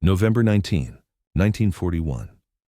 November 19, 1941,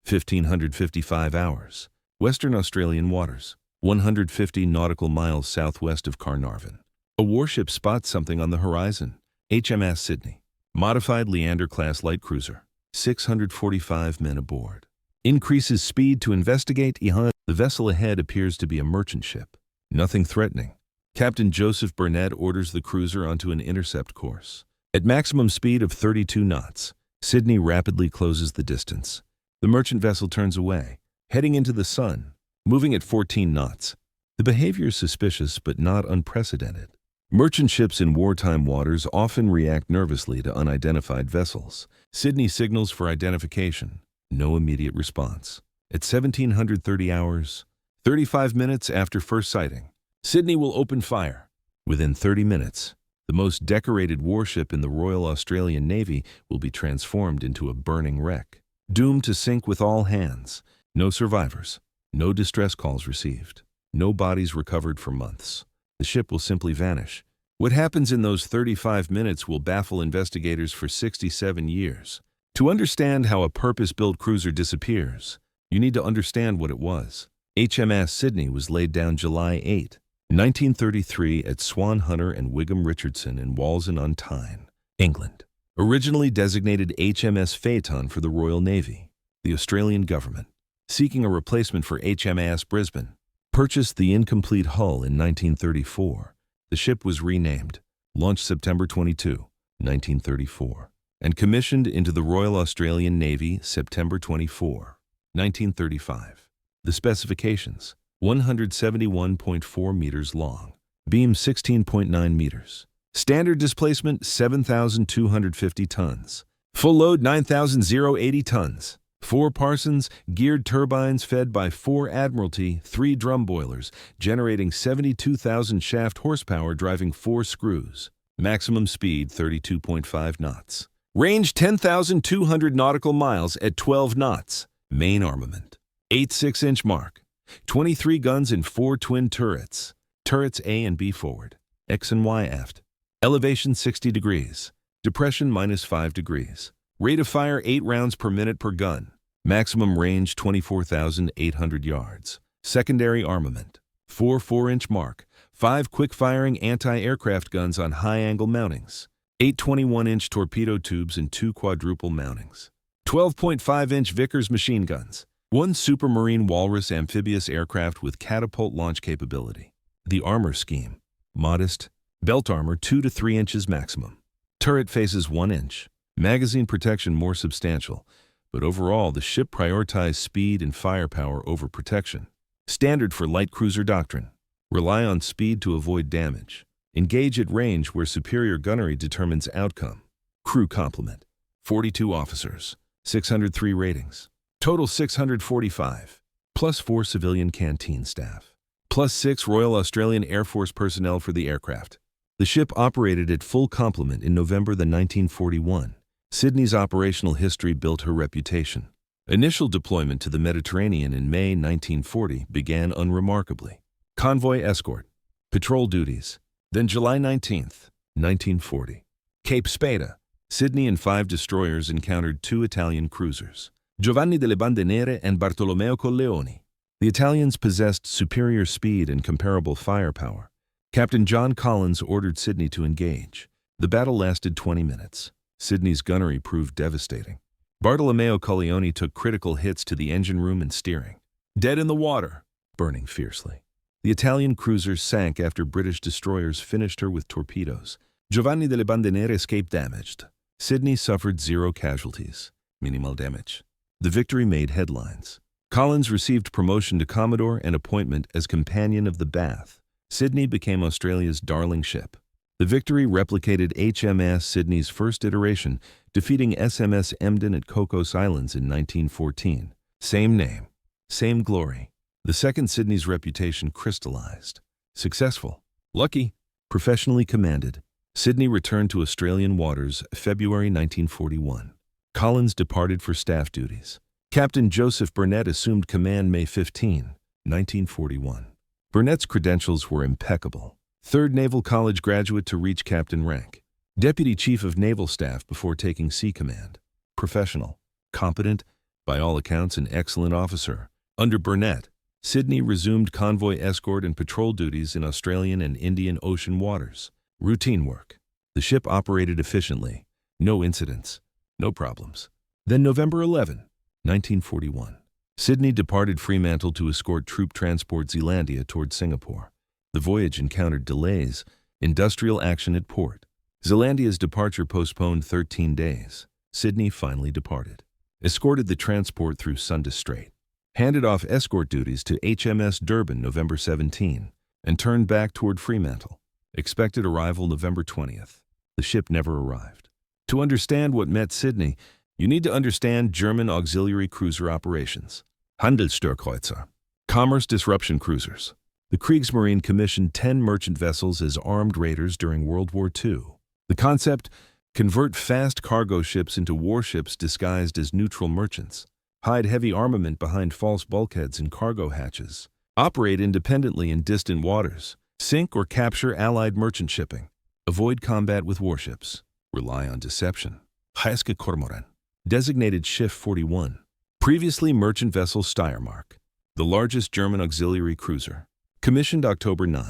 1555 hours, Western Australian waters, 150 nautical miles southwest of Carnarvon. A warship spots something on the horizon. HMAS Sydney, modified Leander-class light cruiser, 645 men aboard. Increases speed to investigate. The vessel ahead appears to be a merchant ship. Nothing threatening. Captain Joseph Burnett orders the cruiser onto an intercept course. At maximum speed of 32 knots, Sydney rapidly closes the distance. The merchant vessel turns away, heading into the sun, moving at 14 knots. The behavior is suspicious but not unprecedented. Merchant ships in wartime waters often react nervously to unidentified vessels. Sydney signals for identification. No immediate response. At 1730 hours, 35 minutes after first sighting, Sydney will open fire. Within 30 minutes, the most decorated warship in the Royal Australian Navy will be transformed into a burning wreck, doomed to sink with all hands. No survivors, no distress calls received, no bodies recovered for months. The ship will simply vanish. What happens in those 35 minutes will baffle investigators for 67 years. To understand how a purpose-built cruiser disappears, you need to understand what it was. HMAS Sydney was laid down July 8, 1933 at Swan Hunter and Wigham Richardson in Walsall-on-Tyne, England. Originally designated HMS Phaeton for the Royal Navy, the Australian government, seeking a replacement for HMAS Brisbane, purchased the incomplete hull in 1934. The ship was renamed, launched September 22, 1934, and commissioned into the Royal Australian Navy September 24, 1935. The specifications: 171.4 meters long, beam 16.9 meters, standard displacement 7,250 tons, full load 9,080 tons, 4 Parsons geared turbines fed by 4 Admiralty 3 drum boilers, generating 72,000 shaft horsepower, driving 4 screws, maximum speed 32.5 knots, range 10,200 nautical miles at 12 knots, main armament 8 6-inch mark, 23 guns and 4 twin turrets, turrets A and B forward, X and Y aft, elevation 60 degrees, depression -5 degrees, rate of fire 8 rounds per minute per gun, maximum range 24,800 yards, secondary armament, 4 4-inch mark, 5 quick-firing anti-aircraft guns on high-angle mountings, 8 21-inch torpedo tubes and 2 quadruple mountings, 12.5-inch Vickers machine guns, 1 Supermarine Walrus amphibious aircraft with catapult launch capability. The armor scheme: modest, belt armor 2 to 3 inches maximum, turret faces 1 inch, magazine protection more substantial, but overall the ship prioritized speed and firepower over protection. Standard for light cruiser doctrine: rely on speed to avoid damage. Engage at range where superior gunnery determines outcome. Crew complement: 42 officers, 603 ratings. Total 645, plus 4 civilian canteen staff, plus 6 Royal Australian Air Force personnel for the aircraft. The ship operated at full complement in November 1941. Sydney's operational history built her reputation. Initial deployment to the Mediterranean in May 1940 began unremarkably. Convoy escort, patrol duties. Then July 19, 1940. Cape Spada, Sydney and 5 destroyers encountered 2 Italian cruisers, Giovanni delle Bande Nere and Bartolomeo Colleoni. The Italians possessed superior speed and comparable firepower. Captain John Collins ordered Sydney to engage. The battle lasted 20 minutes. Sydney's gunnery proved devastating. Bartolomeo Colleoni took critical hits to the engine room and steering. Dead in the water, burning fiercely. The Italian cruiser sank after British destroyers finished her with torpedoes. Giovanni delle Bande Nere escaped damaged. Sydney suffered 0 casualties, minimal damage. The victory made headlines. Collins received promotion to Commodore and appointment as Companion of the Bath. Sydney became Australia's darling ship. The victory replicated HMAS Sydney's first iteration, defeating SMS Emden at Cocos Islands in 1914. Same name, same glory. The second Sydney's reputation crystallized. Successful, lucky, professionally commanded. Sydney returned to Australian waters February 1941. Collins departed for staff duties. Captain Joseph Burnett assumed command May 15, 1941. Burnett's credentials were impeccable. 3rd Naval College graduate to reach captain rank. Deputy Chief of Naval Staff before taking Sea Command. professional, competent, by all accounts an excellent officer. Under Burnett, Sydney resumed convoy escort and patrol duties in Australian and Indian Ocean waters. Routine work. The ship operated efficiently. No incidents. No problems. Then November 11, 1941. Sydney departed Fremantle to escort troop transport Zealandia toward Singapore. The voyage encountered delays, industrial action at port. Zealandia's departure postponed 13 days. Sydney finally departed. Escorted the transport through Sunda Strait. Handed off escort duties to HMS Durban November 17, and turned back toward Fremantle. Expected arrival November 20th. The ship never arrived. To understand what met Sydney, you need to understand German auxiliary cruiser operations. Handelsstörkreuzer. Commerce disruption cruisers. The Kriegsmarine commissioned 10 merchant vessels as armed raiders during World War II. The concept: convert fast cargo ships into warships disguised as neutral merchants. Hide heavy armament behind false bulkheads and cargo hatches. Operate independently in distant waters. Sink or capture Allied merchant shipping. Avoid combat with warships. Rely on deception. Heiske Kormoran. Designated Schiff 41. Previously merchant vessel Steiermark. The largest German auxiliary cruiser. Commissioned October 9,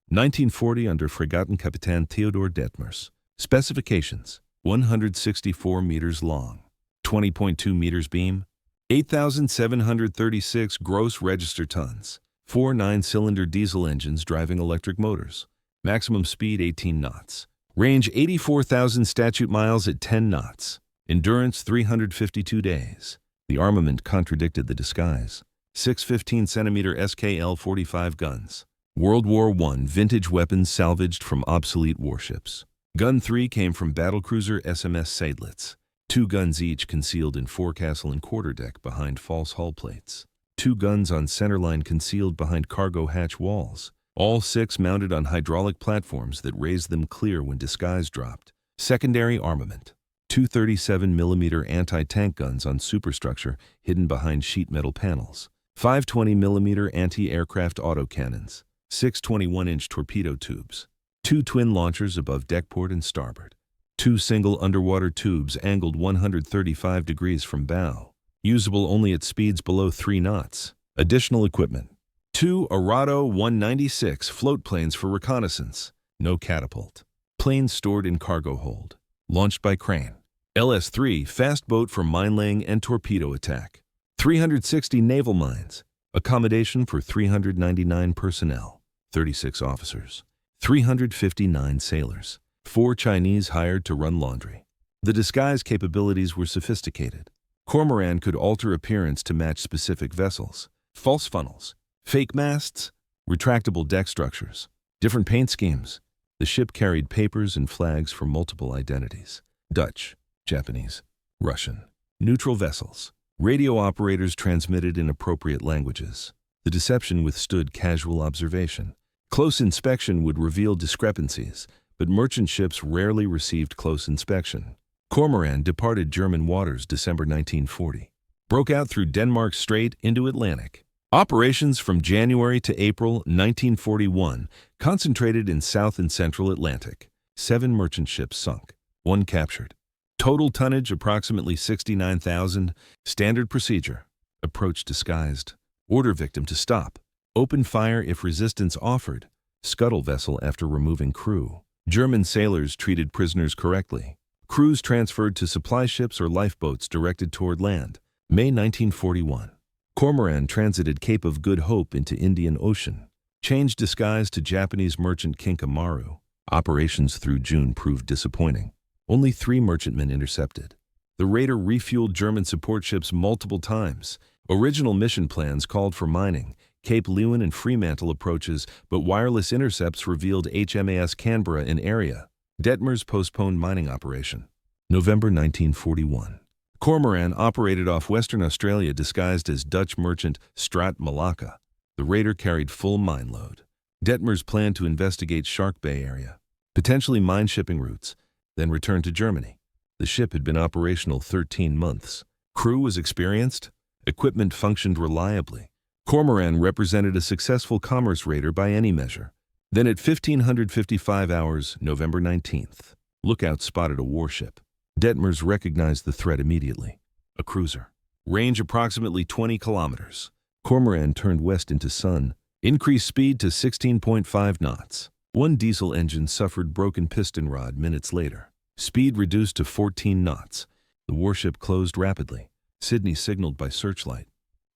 1940 under Fregattenkapitän Theodor Detmers. Specifications: 164 meters long, 20.2 meters beam, 8,736 gross register tons, 4 9-cylinder diesel engines driving electric motors, maximum speed 18 knots, range 84,000 statute miles at 10 knots, endurance 352 days. The armament contradicted the disguise. 6 15-centimeter SKL-45 guns. World War I vintage weapons salvaged from obsolete warships. Gun 3 came from battlecruiser HMAS Sydney. 2 guns each concealed in forecastle and quarterdeck behind false hull plates. 2 guns on centerline concealed behind cargo hatch walls. All 6 mounted on hydraulic platforms that raised them clear when disguise dropped. Secondary armament. 2 37mm anti-tank guns on superstructure hidden behind sheet metal panels. 5 20mm anti-aircraft autocannons. 6 21-inch torpedo tubes. 2 twin launchers above deckport and starboard. 2 single underwater tubes angled 135 degrees from bow. Usable only at speeds below 3 knots. Additional equipment. 2 Arado 196 float planes for reconnaissance. No catapult. Planes stored in cargo hold. Launched by crane. LS-3 fast boat for mine-laying and torpedo attack. 360 naval mines. Accommodation for 399 personnel. 36 officers. 359 sailors. 4 Chinese hired to run laundry. The disguise capabilities were sophisticated. Cormoran could alter appearance to match specific vessels. False funnels. Fake masts. Retractable deck structures. Different paint schemes. The ship carried papers and flags for multiple identities. Dutch, Japanese, Russian. Neutral vessels. Radio operators transmitted in appropriate languages. The deception withstood casual observation. Close inspection would reveal discrepancies, but merchant ships rarely received close inspection. Cormoran departed German waters December 1940. Broke out through Denmark Strait into Atlantic. Operations from January to April 1941 concentrated in South and Central Atlantic. 7 merchant ships sunk. 1 captured. Total tonnage approximately 69,000. Standard procedure. Approach disguised. Order victim to stop. Open fire if resistance offered. Scuttle vessel after removing crew. German sailors treated prisoners correctly. Crews transferred to supply ships or lifeboats directed toward land. May 1941. Cormoran transited Cape of Good Hope into Indian Ocean. Changed disguise to Japanese merchant Kinkamaru. Operations through June proved disappointing. Only 3 merchantmen intercepted. The raider refueled German support ships multiple times. Original mission plans called for mining, Cape Leeuwin and Fremantle approaches, but wireless intercepts revealed HMAS Canberra in area. Detmers postponed mining operation. November 1941. Cormoran operated off Western Australia disguised as Dutch merchant Strat Malacca. The raider carried full mine load. Detmers planned to investigate Shark Bay area, potentially mine shipping routes, then return to Germany. The ship had been operational 13 months. Crew was experienced. Equipment functioned reliably. Cormoran represented a successful commerce raider by any measure. Then at 1555 hours, November 19th, lookout spotted a warship. Detmers recognized the threat immediately. A cruiser. Range approximately 20 kilometers. Cormoran turned west into sun. Increased speed to 16.5 knots. One diesel engine suffered broken piston rod minutes later. Speed reduced to 14 knots. The warship closed rapidly. Sydney signaled by searchlight.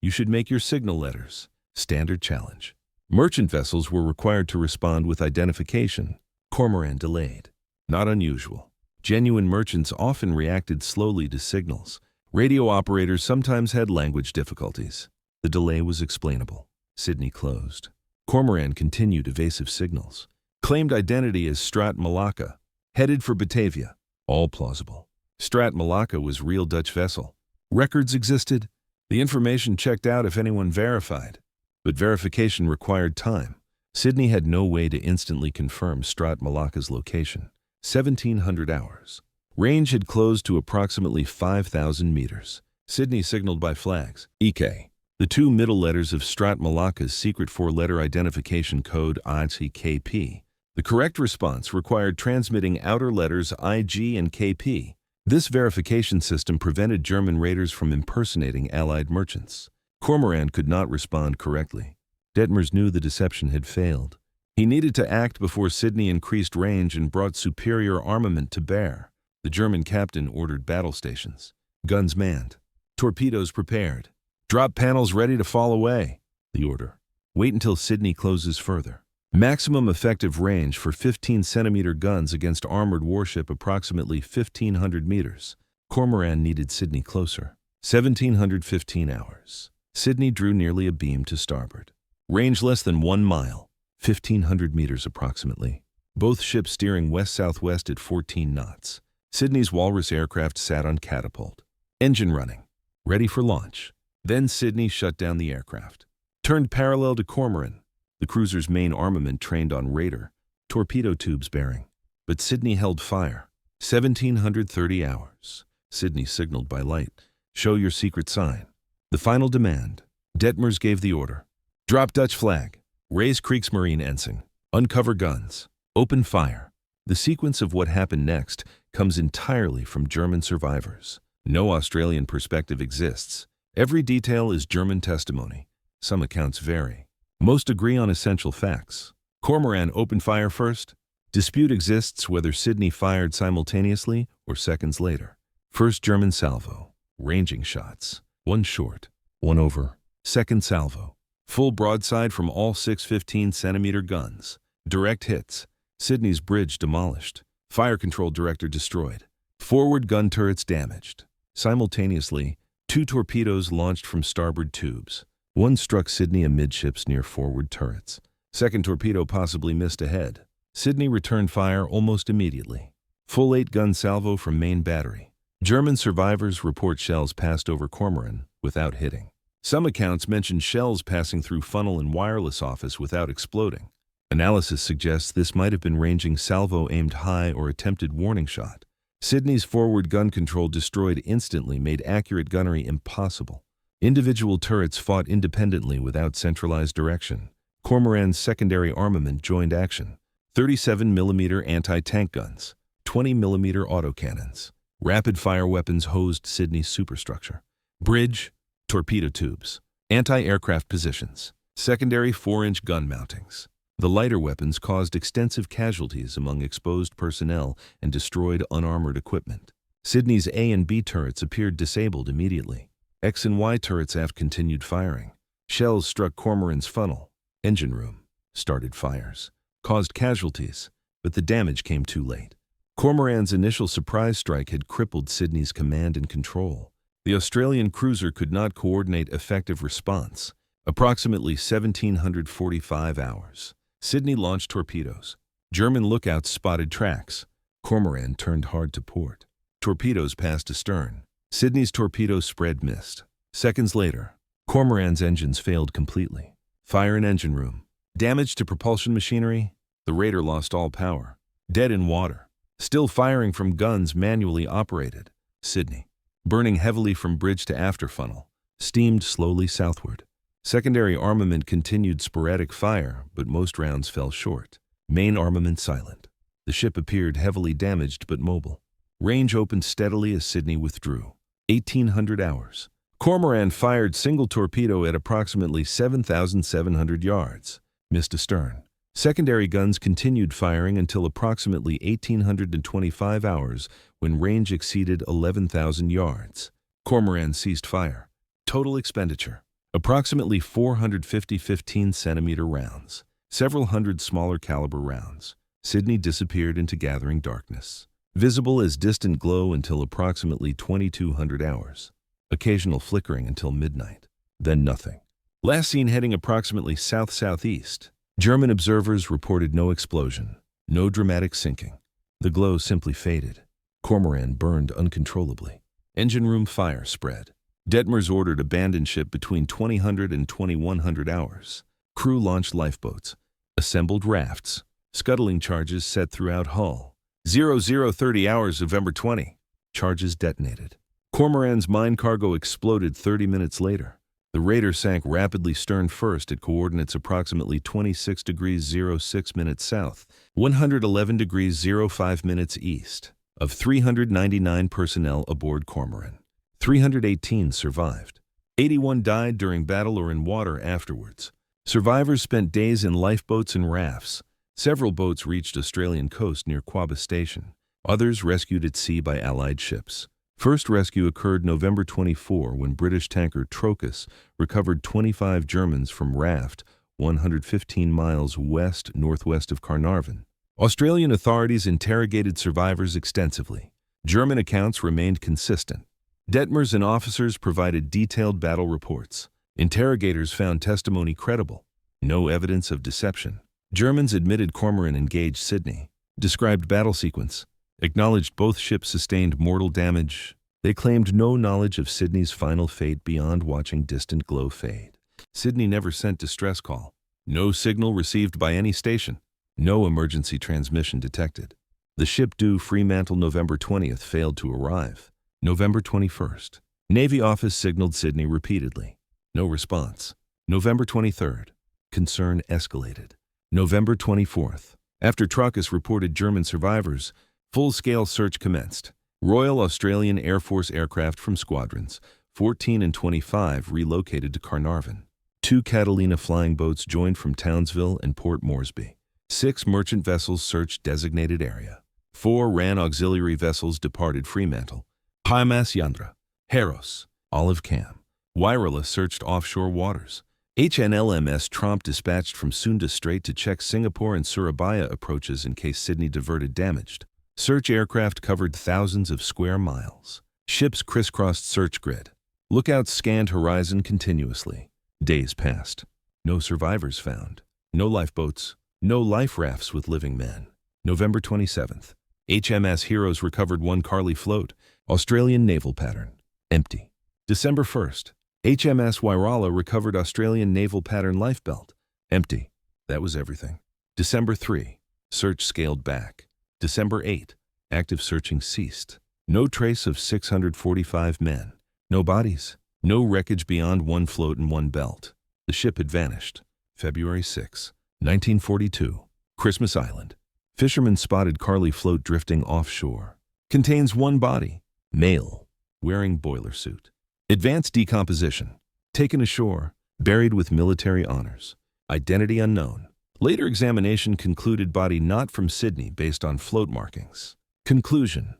You should make your signal letters. Standard challenge. Merchant vessels were required to respond with identification. Cormoran delayed. Not unusual. Genuine merchants often reacted slowly to signals. Radio operators sometimes had language difficulties. The delay was explainable. Sydney closed. Cormoran continued evasive signals. Claimed identity as Strat Malacca. Headed for Batavia. All plausible. Strat Malacca was real Dutch vessel. Records existed. The information checked out if anyone verified. But verification required time. Sydney had no way to instantly confirm Strat Malacca's location. 1,700 hours. Range had closed to approximately 5,000 meters. Sydney signaled by flags. EK. The two middle letters of Strat Malacca's secret four-letter identification code ICKP. The correct response required transmitting outer letters IG and KP. This verification system prevented German raiders from impersonating Allied merchants. Cormoran could not respond correctly. Detmers knew the deception had failed. He needed to act before Sydney increased range and brought superior armament to bear. The German captain ordered battle stations. Guns manned. Torpedoes prepared. Drop panels ready to fall away. The order. Wait until Sydney closes further. Maximum effective range for 15-centimeter guns against armored warship approximately 1,500 meters. Cormoran needed Sydney closer. 1,715 hours. Sydney drew nearly a beam to starboard. Range less than 1 mile. 1,500 meters approximately. Both ships steering west-southwest at 14 knots. Sydney's Walrus aircraft sat on catapult. Engine running. Ready for launch. Then Sydney shut down the aircraft. Turned parallel to Cormoran. The cruiser's main armament trained on radar. Torpedo tubes bearing. But Sydney held fire. 1,730 hours. Sydney signaled by light. Show your secret sign. The final demand. Detmers gave the order. Drop Dutch flag. Raise Kriegsmarine ensign. Uncover guns. Open fire. The sequence of what happened next comes entirely from German survivors. No Australian perspective exists. Every detail is German testimony. Some accounts vary. Most agree on essential facts. Cormoran opened fire first. Dispute exists whether Sydney fired simultaneously or seconds later. First German salvo. Ranging shots. One short. One over. Second salvo. Full broadside from all 6 15-centimeter guns. Direct hits. Sydney's bridge demolished. Fire control director destroyed. Forward gun turrets damaged. Simultaneously, 2 torpedoes launched from starboard tubes. One struck Sydney amidships near forward turrets. Second torpedo possibly missed ahead. Sydney returned fire almost immediately. Full 8-gun salvo from main battery. German survivors report shells passed over Cormoran without hitting. Some accounts mention shells passing through funnel and wireless office without exploding. Analysis suggests this might have been ranging salvo aimed high or attempted warning shot. Sydney's forward gun control destroyed instantly made accurate gunnery impossible. Individual turrets fought independently without centralized direction. Cormoran's secondary armament joined action. 37mm anti-tank guns, 20mm autocannons. Rapid-fire weapons hosed Sydney's superstructure. Bridge, torpedo tubes, anti-aircraft positions, secondary 4-inch gun mountings. The lighter weapons caused extensive casualties among exposed personnel and destroyed unarmored equipment. Sydney's A and B turrets appeared disabled immediately. X and Y turrets aft continued firing. Shells struck Cormoran's funnel, engine room, started fires, caused casualties, but the damage came too late. Cormoran's initial surprise strike had crippled Sydney's command and control. The Australian cruiser could not coordinate effective response. Approximately 1,745 hours. Sydney launched torpedoes. German lookouts spotted tracks. Cormoran turned hard to port. Torpedoes passed astern. Sydney's torpedo spread mist. Seconds later, Cormoran's engines failed completely. Fire in engine room. Damage to propulsion machinery. The raider lost all power. Dead in water. Still firing from guns manually operated. Sydney. Burning heavily from bridge to after funnel. Steamed slowly southward. Secondary armament continued sporadic fire, but most rounds fell short. Main armament silent. The ship appeared heavily damaged but mobile. Range opened steadily as Sydney withdrew. 1800 hours. Cormoran fired single torpedo at approximately 7,700 yards. Missed astern. Secondary guns continued firing until approximately 1825 hours when range exceeded 11,000 yards. Cormoran ceased fire. Total expenditure: approximately 450 15-centimeter rounds, several hundred smaller caliber rounds. Sydney disappeared into gathering darkness, visible as distant glow until approximately 2200 hours. Occasional flickering until midnight. Then nothing. Last seen heading approximately south-southeast. German observers reported no explosion, no dramatic sinking. The glow simply faded. Cormoran burned uncontrollably. Engine room fire spread. Detmers ordered abandon ship between 2000 and 2100 hours. Crew launched lifeboats, assembled rafts, scuttling charges set throughout hull. 0030 hours, November 20. Charges detonated. Cormoran's mine cargo exploded 30 minutes later. The raider sank rapidly stern first at coordinates approximately 26 degrees 06 minutes south, 111 degrees 05 minutes east. Of 399 personnel aboard Cormoran, 318 survived. 81 died during battle or in water afterwards. Survivors spent days in lifeboats and rafts. Several boats reached Australian coast near Quobus Station. Others rescued at sea by Allied ships. First rescue occurred November 24 when British tanker Trocus recovered 25 Germans from Raft, 115 miles west-northwest of Carnarvon. Australian authorities interrogated survivors extensively. German accounts remained consistent. Detmers and officers provided detailed battle reports. Interrogators found testimony credible. No evidence of deception. Germans admitted Cormoran engaged Sydney, described battle sequence, acknowledged both ships sustained mortal damage. They claimed no knowledge of Sydney's final fate beyond watching distant glow fade. Sydney never sent distress call. No signal received by any station. No emergency transmission detected. The ship due Fremantle November 20th failed to arrive. November 21st. Navy office signaled Sydney repeatedly. No response. November 23rd. Concern escalated. November 24th. After Trocus reported German survivors, full-scale search commenced. Royal Australian Air Force aircraft from squadrons 14 and 25 relocated to Carnarvon. 2 Catalina flying boats joined from Townsville and Port Moresby. 6 merchant vessels searched designated area. 4 RAN auxiliary vessels departed Fremantle. HMAS Yandra, Heros, Olive Cam, Wairala searched offshore waters. HNLMS Tromp dispatched from Sunda Strait to check Singapore and Surabaya approaches in case Sydney diverted damaged. Search aircraft covered thousands of square miles. Ships crisscrossed search grid. Lookouts scanned horizon continuously. Days passed. No survivors found. No lifeboats. No life rafts with living men. November 27th. HMS Heroes recovered 1 Carly float, Australian naval pattern. Empty. December 1st. HMS Wairala recovered Australian naval pattern lifebelt. Empty. That was everything. December 3. Search scaled back. December 8. Active searching ceased. No trace of 645 men. No bodies. No wreckage beyond 1 float and 1 belt. The ship had vanished. February 6, 1942. Christmas Island. Fishermen spotted Carly float drifting offshore. Contains 1 body. Male. Wearing boiler suit. Advanced decomposition. Taken ashore. Buried with military honors. Identity unknown. Later examination concluded body not from Sydney based on float markings. Conclusion.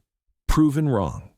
Proven wrong.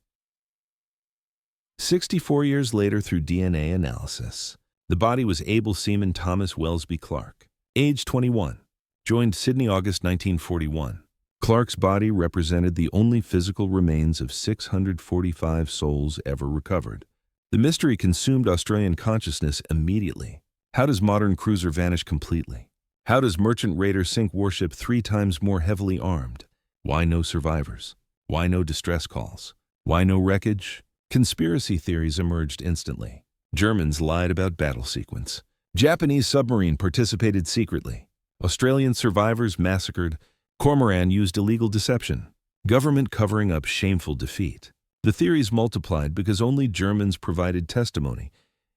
64 years later through DNA analysis, the body was able seaman Thomas Welsby Clark, age 21. Joined Sydney August 1941. Clark's body represented the only physical remains of 645 souls ever recovered. The mystery consumed Australian consciousness immediately. How does modern cruiser vanish completely? How does merchant raider sink warship 3 times more heavily armed? Why no survivors? Why no distress calls? Why no wreckage? Conspiracy theories emerged instantly. Germans lied about battle sequence. Japanese submarine participated secretly. Australian survivors massacred. Cormoran used illegal deception. Government covering up shameful defeat. The theories multiplied because only Germans provided testimony,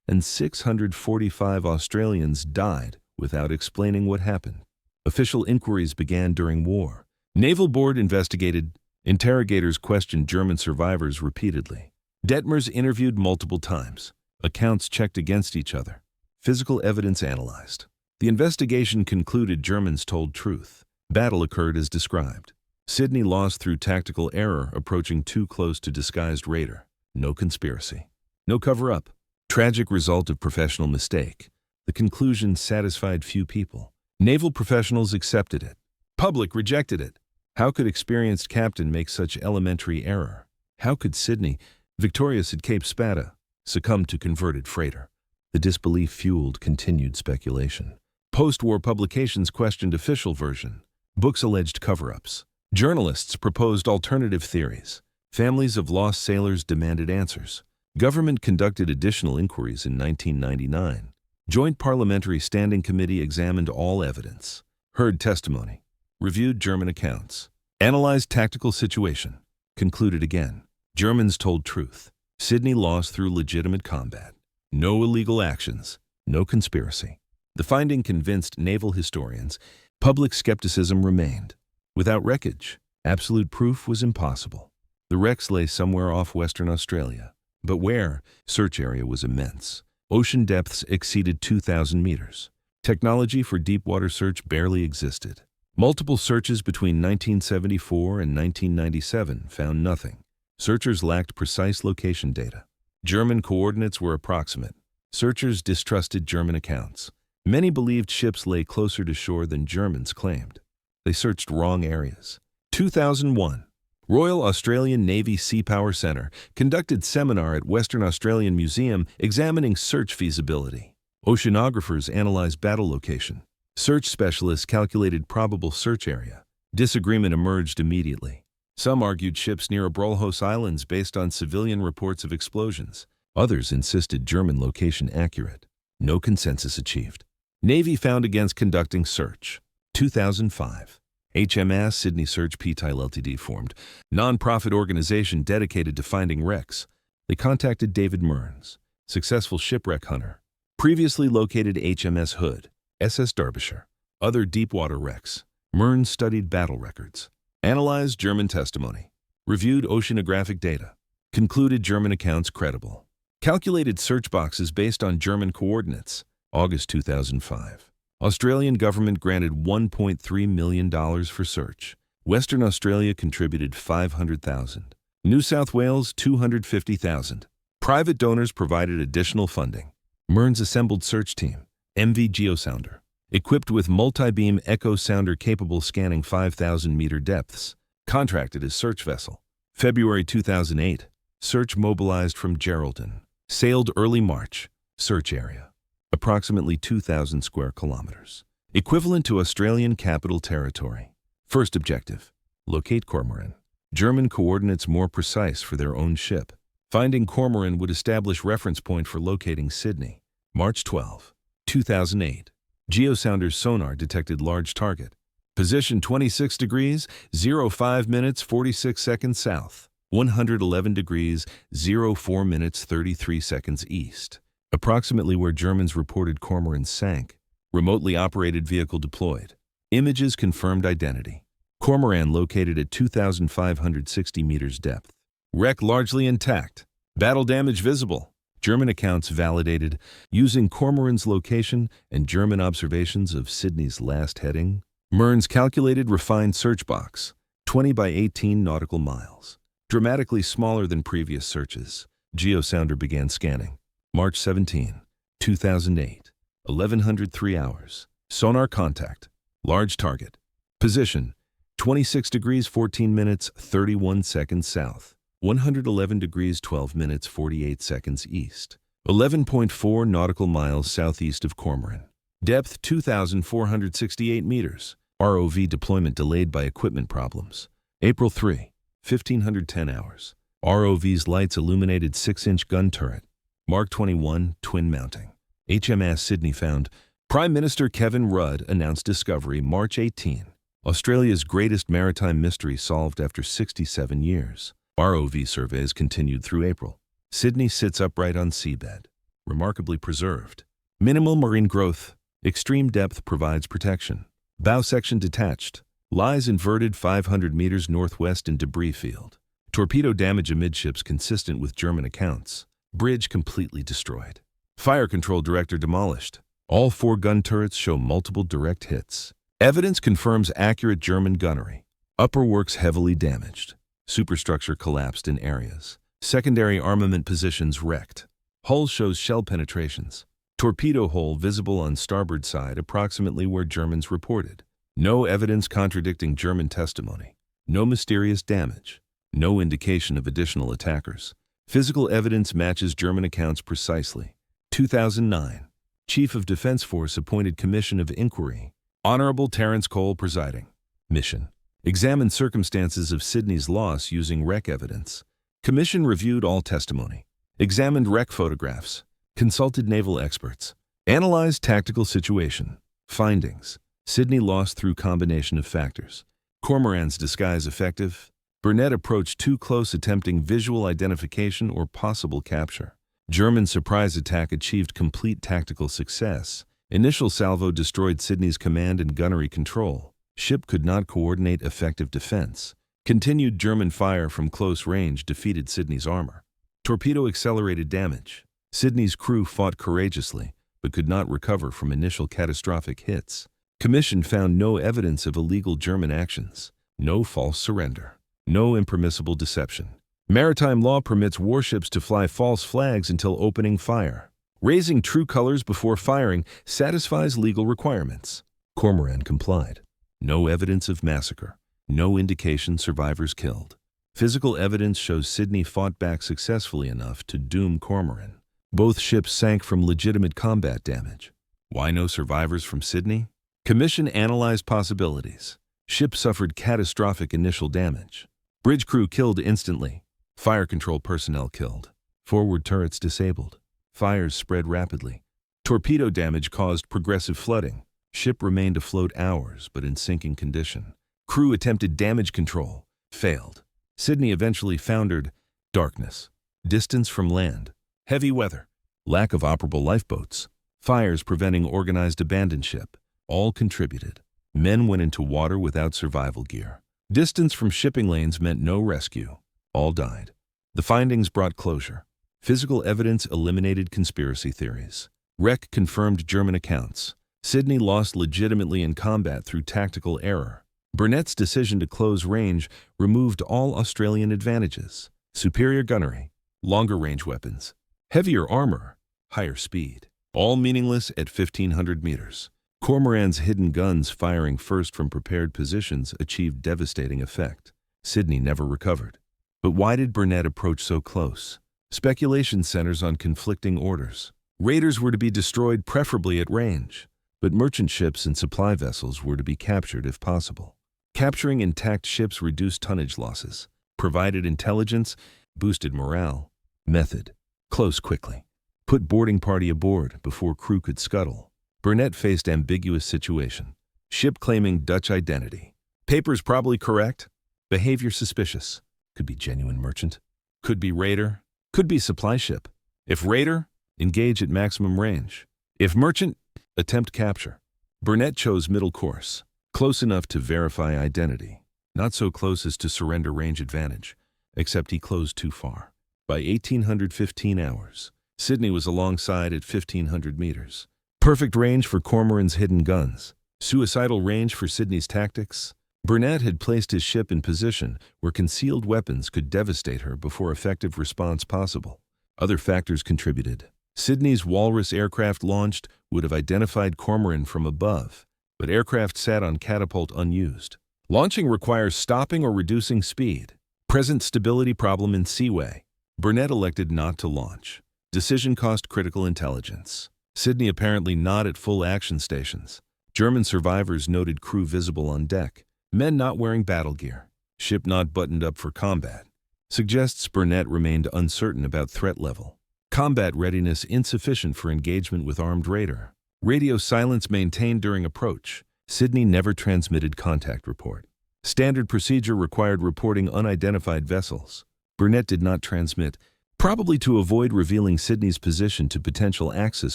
and 645 Australians died without explaining what happened. Official inquiries began during war. Naval Board investigated. Interrogators questioned German survivors repeatedly. Detmers interviewed multiple times. Accounts checked against each other. Physical evidence analyzed. The investigation concluded Germans told truth. Battle occurred as described. Sydney lost through tactical error, approaching too close to disguised raider. No conspiracy. No cover-up. Tragic result of professional mistake. The conclusion satisfied few people. Naval professionals accepted it. Public rejected it. How could experienced captain make such elementary error? How could Sydney, victorious at Cape Spada, succumb to converted freighter? The disbelief fueled continued speculation. Post-war publications questioned official version. Books alleged cover-ups. Journalists proposed alternative theories. Families of lost sailors demanded answers. Government conducted additional inquiries in 1999. Joint Parliamentary Standing Committee examined all evidence. Heard testimony. Reviewed German accounts. Analyzed tactical situation. Concluded again. Germans told truth. Sydney lost through legitimate combat. No illegal actions. No conspiracy. The finding convinced naval historians. Public skepticism remained. Without wreckage, absolute proof was impossible. The wrecks lay somewhere off Western Australia. But where? Search area was immense. Ocean depths exceeded 2,000 meters. Technology for deep-water search barely existed. Multiple searches between 1974 and 1997 found nothing. Searchers lacked precise location data. German coordinates were approximate. Searchers distrusted German accounts. Many believed ships lay closer to shore than Germans claimed. They searched wrong areas. 2001. Royal Australian Navy Sea Power Centre conducted seminar at Western Australian Museum examining search feasibility. Oceanographers analyzed battle location. Search specialists calculated probable search area. Disagreement emerged immediately. Some argued ships near Abrolhos Islands based on civilian reports of explosions. Others insisted German location accurate. No consensus achieved. Navy found against conducting search. 2005. HMAS Sydney Search Ptile Ltd formed, non-profit organization dedicated to finding wrecks. They contacted David Mearns, successful shipwreck hunter. Previously located HMS Hood, SS Derbyshire. Other deepwater wrecks. Mearns studied battle records. Analyzed German testimony. Reviewed oceanographic data. Concluded German accounts credible. Calculated search boxes based on German coordinates. August 2005. Australian government granted $1.3 million for search. Western Australia contributed $500,000. New South Wales $250,000. Private donors provided additional funding. Mearns assembled search team, MV Geosounder, equipped with multi-beam echo sounder capable scanning 5,000-meter depths. Contracted as search vessel. February 2008. Search mobilized from Geraldton. Sailed early March. Search area. Approximately 2,000 square kilometers. Equivalent to Australian Capital Territory. First objective. Locate Cormoran. German coordinates more precise for their own ship. Finding Cormoran would establish reference point for locating Sydney. March 12, 2008. Geosounder's sonar detected large target. Position 26 degrees, 05 minutes 46 seconds south. 111 degrees, 04 minutes 33 seconds east. Approximately where Germans reported Cormoran sank. Remotely operated vehicle deployed. Images confirmed identity. Cormoran located at 2,560 meters depth. Wreck largely intact. Battle damage visible. German accounts validated using Cormoran's location and German observations of Sydney's last heading. Mearns calculated refined search box, 20 by 18 nautical miles. Dramatically smaller than previous searches. Geosounder began scanning. March 17, 2008. 1103 hours. Sonar contact. Large target. Position 26 degrees 14 minutes 31 seconds south. 111 degrees 12 minutes 48 seconds east. 11.4 nautical miles southeast of Cormoran. Depth 2,468 meters. ROV deployment delayed by equipment problems. April 3, 1510 hours. ROV's lights illuminated 6-inch gun turret. Mark 21, twin mounting. HMAS Sydney found. Prime Minister Kevin Rudd announced discovery March 18. Australia's greatest maritime mystery solved after 67 years. ROV surveys continued through April. Sydney sits upright on seabed. Remarkably preserved. Minimal marine growth. Extreme depth provides protection. Bow section detached. Lies inverted 500 meters northwest in debris field. Torpedo damage amidships consistent with German accounts. Bridge completely destroyed. Fire control director demolished. All 4 gun turrets show multiple direct hits. Evidence confirms accurate German gunnery. Upper works heavily damaged. Superstructure collapsed in areas. Secondary armament positions wrecked. Hull shows shell penetrations. Torpedo hole visible on starboard side approximately where Germans reported. No evidence contradicting German testimony. No mysterious damage. No indication of additional attackers. Physical evidence matches German accounts precisely. 2009. Chief of Defense Force appointed Commission of Inquiry. Honorable Terence Cole presiding. Mission: examine circumstances of Sydney's loss using wreck evidence. Commission reviewed all testimony. Examined wreck photographs. Consulted naval experts. Analyzed tactical situation. Findings: Sydney lost through combination of factors. Cormoran's disguise effective. Burnett approached too close, attempting visual identification or possible capture. German surprise attack achieved complete tactical success. Initial salvo destroyed Sydney's command and gunnery control. Ship could not coordinate effective defense. Continued German fire from close range defeated Sydney's armor. Torpedo accelerated damage. Sydney's crew fought courageously, but could not recover from initial catastrophic hits. Commission found no evidence of illegal German actions. No false surrender. No impermissible deception. Maritime law permits warships to fly false flags until opening fire. Raising true colors before firing satisfies legal requirements. Cormoran complied. No evidence of massacre. No indication survivors killed. Physical evidence shows Sydney fought back successfully enough to doom Cormoran. Both ships sank from legitimate combat damage. Why no survivors from Sydney? Commission analyzed possibilities. Ship suffered catastrophic initial damage. Bridge crew killed instantly. Fire control personnel killed. Forward turrets disabled. Fires spread rapidly. Torpedo damage caused progressive flooding. Ship remained afloat hours, but in sinking condition. Crew attempted damage control. Failed. Sydney eventually foundered. Darkness. Distance from land. Heavy weather. Lack of operable lifeboats. Fires preventing organized abandoned ship. All contributed. Men went into water without survival gear. Distance from shipping lanes meant no rescue. All died. The findings brought closure. Physical evidence eliminated conspiracy theories. Wreck confirmed German accounts. Sydney lost legitimately in combat through tactical error. Burnett's decision to close range removed all Australian advantages. Superior gunnery, longer range weapons, heavier armor, higher speed. All meaningless at 1,500 meters. Cormoran's hidden guns firing first from prepared positions achieved devastating effect. Sydney never recovered. But why did Burnett approach so close? Speculation centers on conflicting orders. Raiders were to be destroyed preferably at range, but merchant ships and supply vessels were to be captured if possible. Capturing intact ships reduced tonnage losses, provided intelligence, boosted morale. Method: close quickly. Put boarding party aboard before crew could scuttle. Burnett faced ambiguous situation. Ship claiming Dutch identity. Papers probably correct. Behavior suspicious. Could be genuine merchant. Could be raider. Could be supply ship. If raider, engage at maximum range. If merchant, attempt capture. Burnett chose middle course. Close enough to verify identity. Not so close as to surrender range advantage, except he closed too far. By 1815 hours, Sydney was alongside at 1,500 meters. Perfect range for Cormoran's hidden guns. Suicidal range for Sydney's tactics. Burnett had placed his ship in position where concealed weapons could devastate her before effective response possible. Other factors contributed. Sydney's Walrus aircraft launched would have identified Cormoran from above, but aircraft sat on catapult unused. Launching requires stopping or reducing speed. Present stability problem in seaway. Burnett elected not to launch. Decision cost critical intelligence. Sydney apparently not at full action stations. German survivors noted crew visible on deck. Men not wearing battle gear. Ship not buttoned up for combat. Suggests Burnett remained uncertain about threat level. Combat readiness insufficient for engagement with armed raider. Radio silence maintained during approach. Sydney never transmitted contact report. Standard procedure required reporting unidentified vessels. Burnett did not transmit, probably to avoid revealing Sydney's position to potential Axis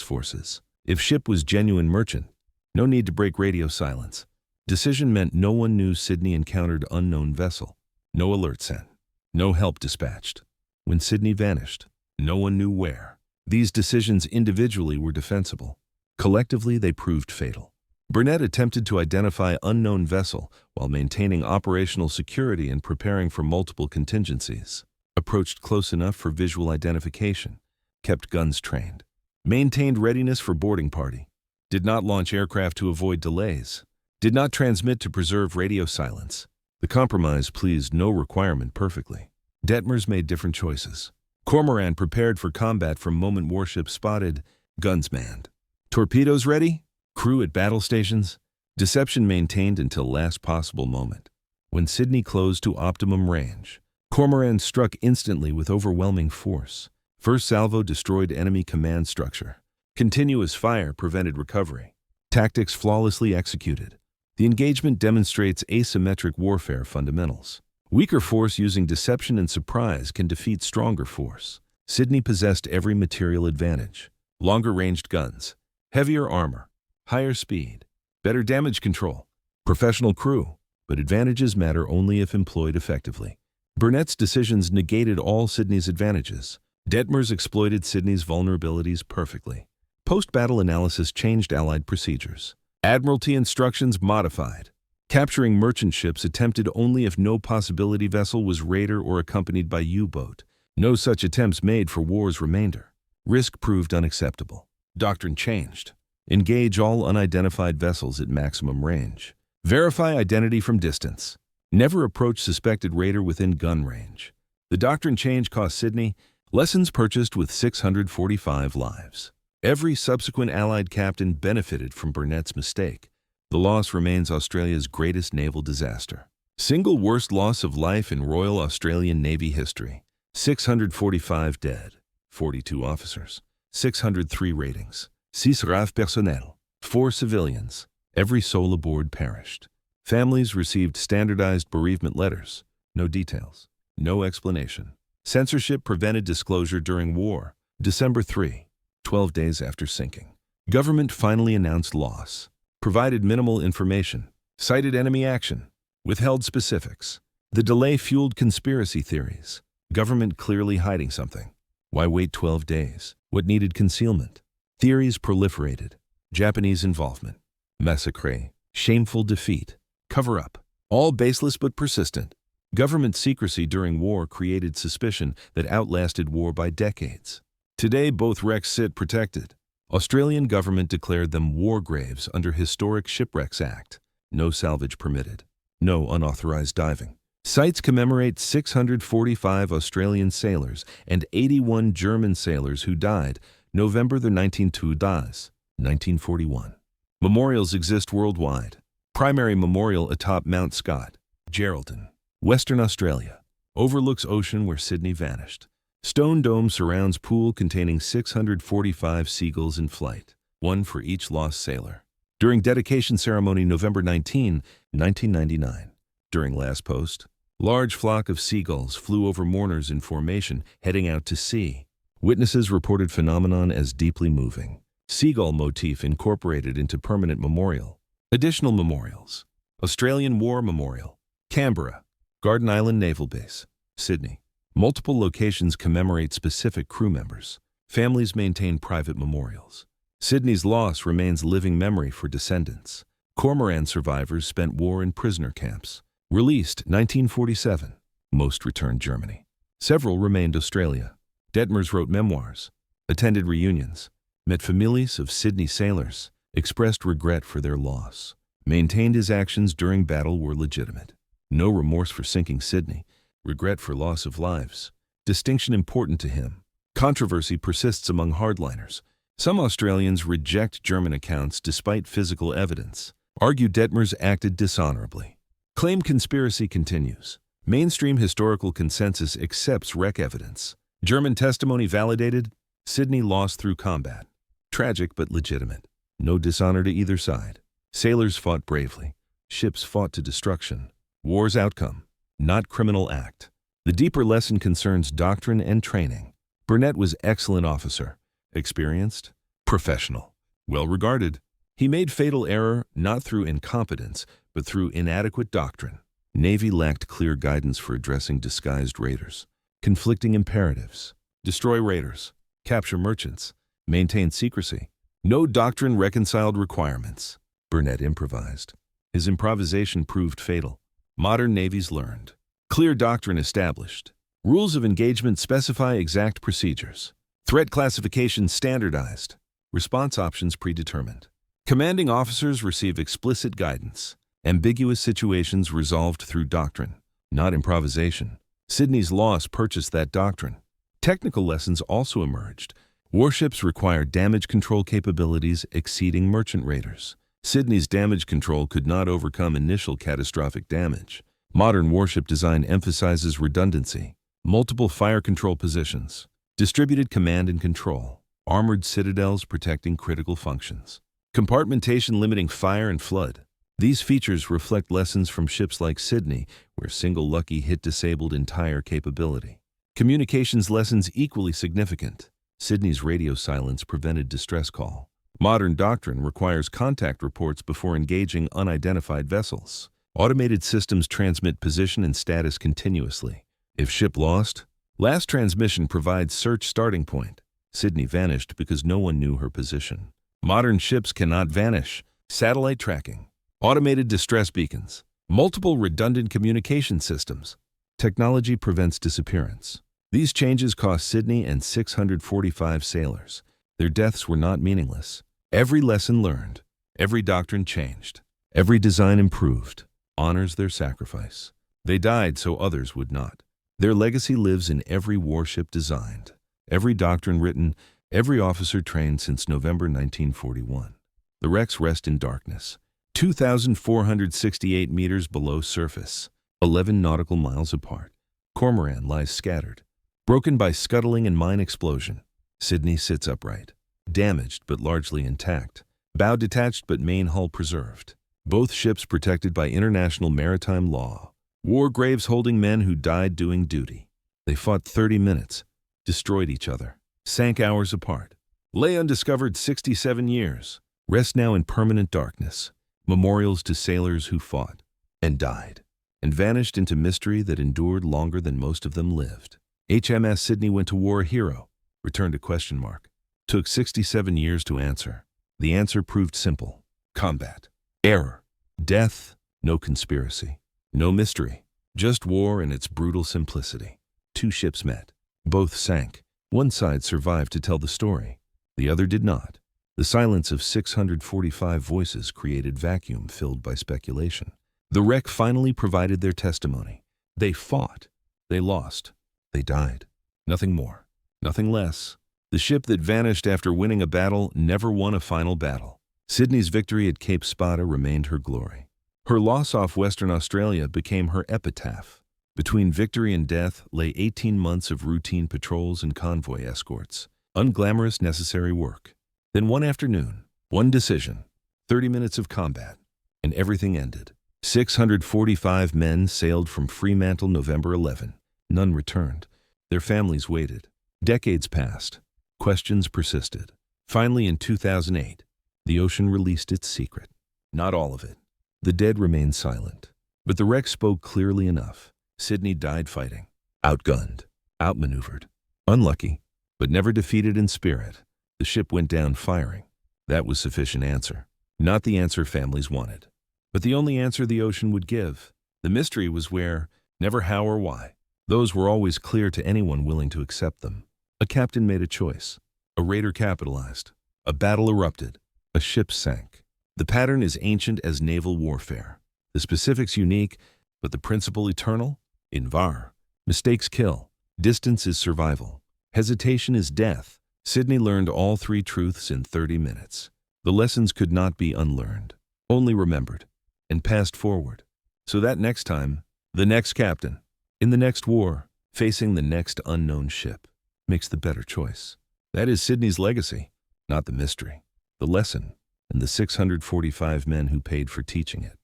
forces. If ship was genuine merchant, no need to break radio silence. Decision meant no one knew Sydney encountered unknown vessel. No alert sent. No help dispatched. When Sydney vanished, no one knew where. These decisions individually were defensible. Collectively, they proved fatal. Burnett attempted to identify unknown vessel while maintaining operational security and preparing for multiple contingencies. Approached close enough for visual identification. Kept guns trained. Maintained readiness for boarding party. Did not launch aircraft to avoid delays. Did not transmit to preserve radio silence. The compromise pleased no requirement perfectly. Detmers made different choices. Cormoran prepared for combat from moment warship spotted, guns manned. Torpedoes ready? Crew at battle stations? Deception maintained until last possible moment. When Sydney closed to optimum range, Cormoran struck instantly with overwhelming force. First salvo destroyed enemy command structure. Continuous fire prevented recovery. Tactics flawlessly executed. The engagement demonstrates asymmetric warfare fundamentals. Weaker force using deception and surprise can defeat stronger force. Sydney possessed every material advantage. Longer-ranged guns, heavier armor, higher speed, better damage control, professional crew, but advantages matter only if employed effectively. Burnett's decisions negated all Sydney's advantages. Detmers exploited Sydney's vulnerabilities perfectly. Post-battle analysis changed Allied procedures. Admiralty instructions modified. Capturing merchant ships attempted only if no possibility vessel was raider or accompanied by U-boat. No such attempts made for war's remainder. Risk proved unacceptable. Doctrine changed. Engage all unidentified vessels at maximum range. Verify identity from distance. Never approach suspected raider within gun range. The doctrine change cost Sydney lessons purchased with 645 lives. Every subsequent Allied captain benefited from Burnett's mistake. The loss remains Australia's greatest naval disaster. Single worst loss of life in Royal Australian Navy history. 645 dead, 42 officers, 603 ratings, 6 RAF personnel, 4 civilians. Every soul aboard perished. Families received standardized bereavement letters. No details. No explanation. Censorship prevented disclosure during war. December 3. 12 days after sinking. Government finally announced loss. Provided minimal information. Cited enemy action. Withheld specifics. The delay fueled conspiracy theories. Government clearly hiding something. Why wait 12 days? What needed concealment? Theories proliferated. Japanese involvement. Massacre. Shameful defeat. Cover-up. All baseless but persistent. Government secrecy during war created suspicion that outlasted war by decades. Today, both wrecks sit protected. Australian government declared them war graves under Historic Shipwrecks Act. No salvage permitted. No unauthorized diving. Sites commemorate 645 Australian sailors and 81 German sailors who died November 19 1941. Memorials exist worldwide. Primary memorial atop Mount Scott, Geraldton, Western Australia. Overlooks ocean where Sydney vanished. Stone dome surrounds pool containing 645 seagulls in flight, one for each lost sailor. During dedication ceremony November 19, 1999. During last post, large flock of seagulls flew over mourners in formation heading out to sea. Witnesses reported phenomenon as deeply moving. Seagull motif incorporated into permanent memorial. Additional memorials. Australian War Memorial, Canberra, Garden Island Naval Base, Sydney. Multiple locations commemorate specific crew members. Families maintain private memorials. Sydney's loss remains living memory for descendants. Cormoran survivors spent war in prisoner camps. Released 1947. Most returned Germany. Several remained Australia. Detmers wrote memoirs. Attended reunions. Met families of Sydney sailors. Expressed regret for their loss. Maintained his actions during battle were legitimate. No remorse for sinking Sydney. Regret for loss of lives. Distinction important to him. Controversy persists among hardliners. Some Australians reject German accounts despite physical evidence. Argue Detmers acted dishonorably. Claim conspiracy continues. Mainstream historical consensus accepts wreck evidence. German testimony validated. Sydney lost through combat. Tragic but legitimate. No dishonor to either side. Sailors fought bravely. Ships fought to destruction. War's outcome. Not criminal act. The deeper lesson concerns doctrine and training. Burnett was excellent officer, experienced, professional, well-regarded. He made fatal error not through incompetence, but through inadequate doctrine. Navy lacked clear guidance for addressing disguised raiders. Conflicting imperatives: destroy raiders, capture merchants, maintain secrecy. No doctrine reconciled requirements. Burnett improvised. His improvisation proved fatal. Modern navies learned. Clear doctrine established. Rules of engagement specify exact procedures. Threat classification standardized. Response options predetermined. Commanding officers receive explicit guidance. Ambiguous situations resolved through doctrine, not improvisation. Sydney's loss purchased that doctrine. Technical lessons also emerged. Warships require damage control capabilities exceeding merchant raiders. Sydney's damage control could not overcome initial catastrophic damage. Modern warship design emphasizes redundancy, multiple fire control positions, distributed command and control, armored citadels protecting critical functions, compartmentation limiting fire and flood. These features reflect lessons from ships like Sydney, where single lucky hit disabled entire capability. Communications lessons equally significant. Sydney's radio silence prevented distress call. Modern doctrine requires contact reports before engaging unidentified vessels. Automated systems transmit position and status continuously. If ship lost, last transmission provides search starting point. Sydney vanished because no one knew her position. Modern ships cannot vanish. Satellite tracking, automated distress beacons, multiple redundant communication systems. Technology prevents disappearance. These changes cost Sydney and 645 sailors. Their deaths were not meaningless. Every lesson learned, every doctrine changed, every design improved, honors their sacrifice. They died so others would not. Their legacy lives in every warship designed, every doctrine written, every officer trained since November 1941. The wrecks rest in darkness, 2,468 meters below surface, 11 nautical miles apart. Cormoran lies scattered, broken by scuttling and mine explosion. Sydney sits upright, damaged but largely intact, bow detached but main hull preserved. Both ships protected by international maritime law. War graves holding men who died doing duty. They fought 30 minutes, destroyed each other, sank hours apart, lay undiscovered 67 years, rest now in permanent darkness. Memorials to sailors who fought and died and vanished into mystery that endured longer than most of them lived. HMAS Sydney went to war a hero, returned a question mark. Took 67 years to answer. The answer proved simple: combat, error, death, no conspiracy, no mystery, just war in its brutal simplicity. Two ships met. Both sank. One side survived to tell the story. The other did not. The silence of 645 voices created vacuum filled by speculation. The wreck finally provided their testimony. They fought. They lost. They died. Nothing more. Nothing less. The ship that vanished after winning a battle never won a final battle. Sydney's victory at Cape Spada remained her glory. Her loss off Western Australia became her epitaph. Between victory and death lay 18 months of routine patrols and convoy escorts. Unglamorous necessary work. Then one afternoon, one decision, 30 minutes of combat, and everything ended. 645 men sailed from Fremantle November 11. None returned. Their families waited. Decades passed. Questions persisted. Finally, in 2008, the ocean released its secret. Not all of it. The dead remained silent. But the wreck spoke clearly enough. Sydney died fighting. Outgunned. Outmaneuvered. Unlucky, but never defeated in spirit. The ship went down firing. That was sufficient answer. Not the answer families wanted, but the only answer the ocean would give. The mystery was where, never how or why. Those were always clear to anyone willing to accept them. A captain made a choice. A raider capitalized. A battle erupted. A ship sank. The pattern is ancient as naval warfare. The specifics unique, but the principle eternal? In VAR, mistakes kill. Distance is survival. Hesitation is death. Sydney learned all three truths in 30 minutes. The lessons could not be unlearned, only remembered, and passed forward. So that next time, the next captain, in the next war, facing the next unknown ship, makes the better choice. That is Sydney's legacy, not the mystery, the lesson, and the 645 men who paid for teaching it.